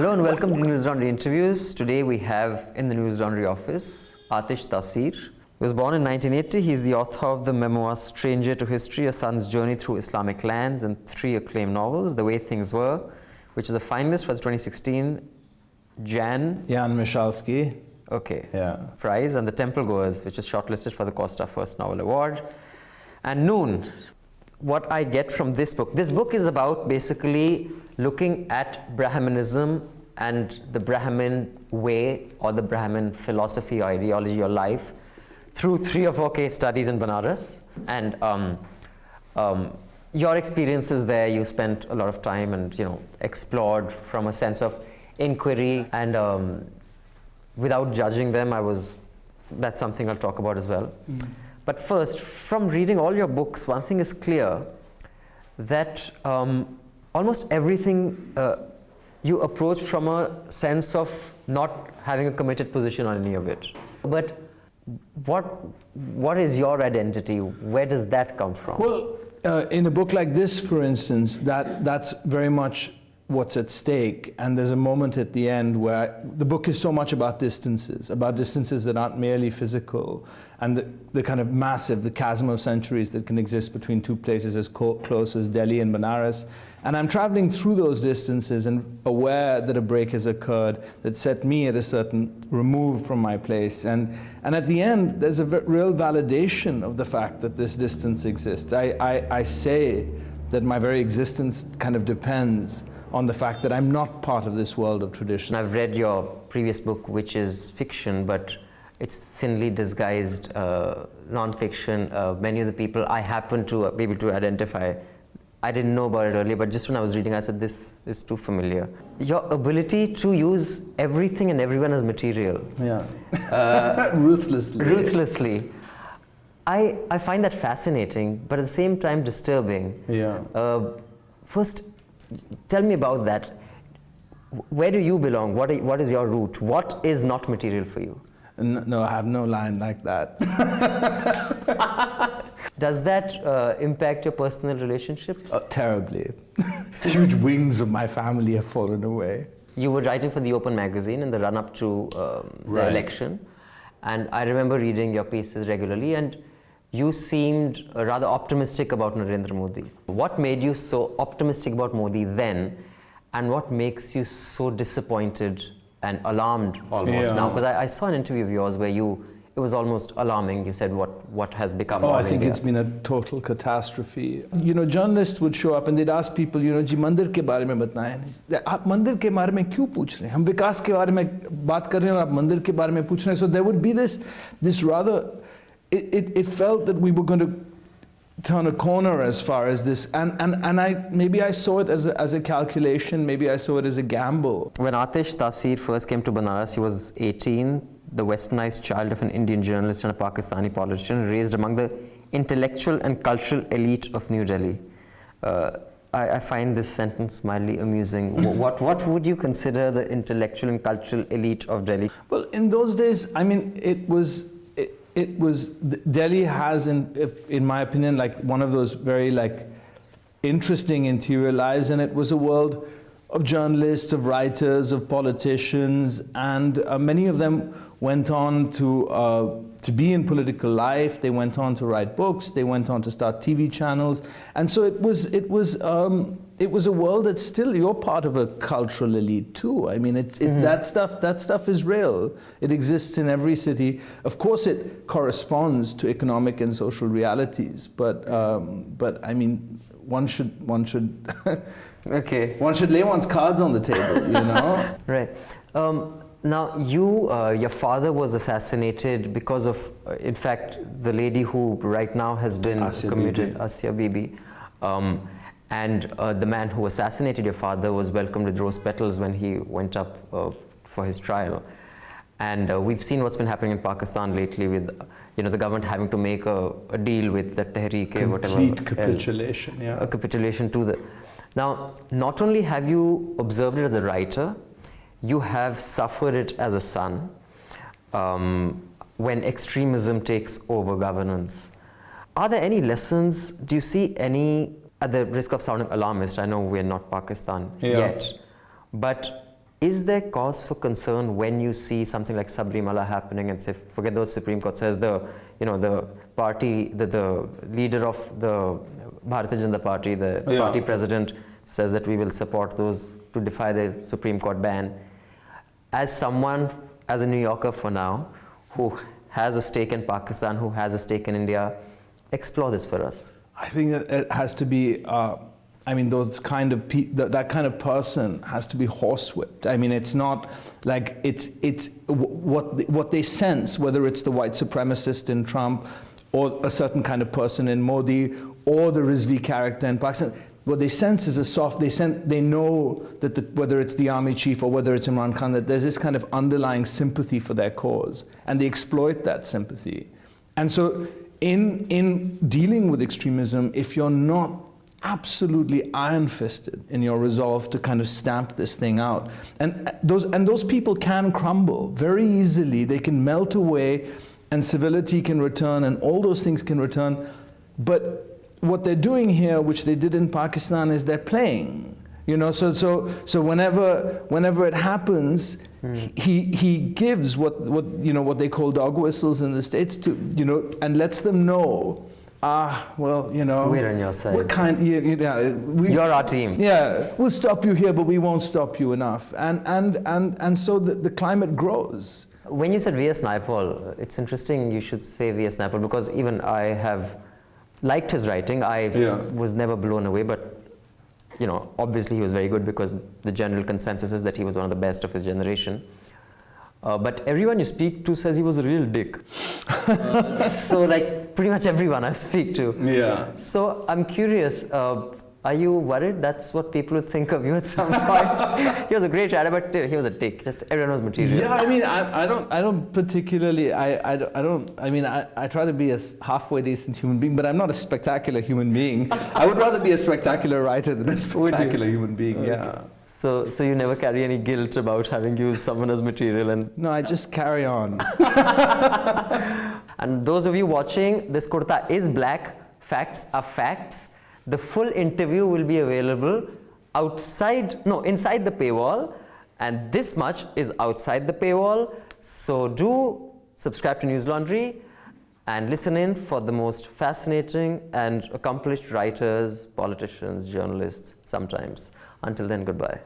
Hello and welcome to News Laundry Interviews. Today we have in the News Laundry office Aatish Taseer. He was born in 1980. He's the author of the memoir Stranger to History, A Son's Journey Through Islamic Lands, and 3 acclaimed novels, The Way Things Were, which is a finalist for the 2016 Jan Michalski Prize, and The Temple Goers, which is shortlisted for the Costa First Novel Award. And Noon, what I get from this book is about basically looking at Brahmanism and the Brahmin way or the Brahmin philosophy or ideology or life through 3 or 4 case studies in Benares. And your experiences there, you spent a lot of time and explored from a sense of inquiry and without judging them. That's something I'll talk about as well. But first, from reading all your books, one thing is clear, that almost everything you approach from a sense of not having a committed position on any of it. But what is your identity? Where does that come from? Well, in a book like this, for instance, that's very much what's at stake. And there's a moment at the end where the book is so much about distances that aren't merely physical, and the kind of massive, the chasm of centuries that can exist between 2 places as close as Delhi and Benares. And I'm traveling through those distances and aware that a break has occurred that set me at a certain remove from my place. And at the end, there's a real validation of the fact that this distance exists. I say that my very existence kind of depends on the fact that I'm not part of this world of tradition. I've read your previous book, which is fiction, but it's thinly disguised non-fiction. Many of the people I happen to be able to identify, I didn't know about it earlier, but just when I was reading, I said, this is too familiar. Your ability to use everything and everyone as material. Yeah. Ruthlessly. I find that fascinating, but at the same time disturbing. Yeah. First, tell me about that. Where do you belong? What is your root? What is not material for you? No, I have no line like that. Does that impact your personal relationships? Terribly. Huge wings of my family have fallen away. You were writing for the Open magazine in the run-up to the election, and I remember reading your pieces regularly, and you seemed rather optimistic about Narendra Modi. What made you so optimistic about Modi then, and what makes you so disappointed and alarmed almost now? Because I saw an interview of yours where it was almost alarming. You said what has become of I think India. it's been a total catastrophe. Journalists would show up and they'd ask people, जी मंदिर के बारे में बताएं. आप मंदिर के बारे में क्यों पूछ रहे हैं? हम विकास के बारे में बात कर रहे हैं और आप मंदिर के बारे में पूछ रहे हैं. So there would be this rather, it felt that we were going to turn a corner as far as this, and maybe I saw it as a calculation, maybe I saw it as a gamble. When Aatish Taseer first came to Benares, he was 18, the westernized child of an Indian journalist and a Pakistani politician, raised among the intellectual and cultural elite of New Delhi. I find this sentence mildly amusing. What would you consider the intellectual and cultural elite of Delhi? Well, in those days, I mean, it was Delhi has, in my opinion, like one of those very interesting interior lives, and it was a world of journalists, of writers, of politicians, and many of them went on to be in political life. They went on to write books. They went on to start TV channels, and so it was a world that's still, you're part of a cultural elite too. I mean, that stuff is real. It exists in every city. Of course, it corresponds to economic and social realities, but I mean, one should Okay. one should lay one's cards on the table, Right. Now, your father was assassinated because of, in fact, the lady who right now has been commuted, Asia Bibi. And the man who assassinated your father was welcomed with rose petals when he went up for his trial. And we've seen what's been happening in Pakistan lately with, the government having to make a deal with the Tehreek, whatever. Complete capitulation, A capitulation to the... Now, not only have you observed it as a writer, you have suffered it as a son when extremism takes over governance. Are there any lessons? Do you see any, at the risk of sounding alarmist, I know we're not Pakistan yet, but Is there cause for concern when you see something like Sabrimala happening and say, forget what Supreme Court says, the party, the leader of the Bharatiya Janata Party, the party president says that we will support those to defy the Supreme Court ban. As someone, as a New Yorker for now, who has a stake in Pakistan, who has a stake in India, explore this for us. I think that it has to be, those kind of that kind of person has to be horsewhipped. I mean, it's not like it's what they sense, whether it's the white supremacist in Trump, or a certain kind of person in Modi, or the Rizvi character in Pakistan. What they sense is they know that whether it's the army chief or whether it's Imran Khan, that there's this kind of underlying sympathy for their cause, and they exploit that sympathy. And so in dealing with extremism, if you're not absolutely iron-fisted in your resolve to kind of stamp this thing out, and those people can crumble very easily, they can melt away, and civility can return, and all those things can return, but what they're doing here, which they did in Pakistan, is they're playing. So whenever it happens, he gives what they call dog whistles in the States to and lets them know, we're on your side. You're our team. Yeah, we'll stop you here, but we won't stop you enough. And so the climate grows. When you said V.S. Naipaul, it's interesting you should say V.S. Naipaul, because even I have liked his writing. I was never blown away, but obviously he was very good, because the general consensus is that he was one of the best of his generation. But everyone you speak to says he was a real dick. So like pretty much everyone I speak to. Yeah. So I'm curious, are you worried that's what people would think of you at some point? He was a great writer, but he was a dick. Just everyone was material. Yeah, I mean, I don't particularly, I try to be a halfway decent human being, but I'm not a spectacular human being. I would rather be a spectacular wrter than a spectacular human being, okay. Yeah. So you never carry any guilt about having used someone as material? And no, I just carry on. And those of you watching, this kurta is black. Facts are facts. The full interview will be available inside the paywall, and this much is outside the paywall. So do subscribe to News Laundry and listen in for the most fascinating and accomplished writers, politicians, journalists sometimes. Until then, goodbye.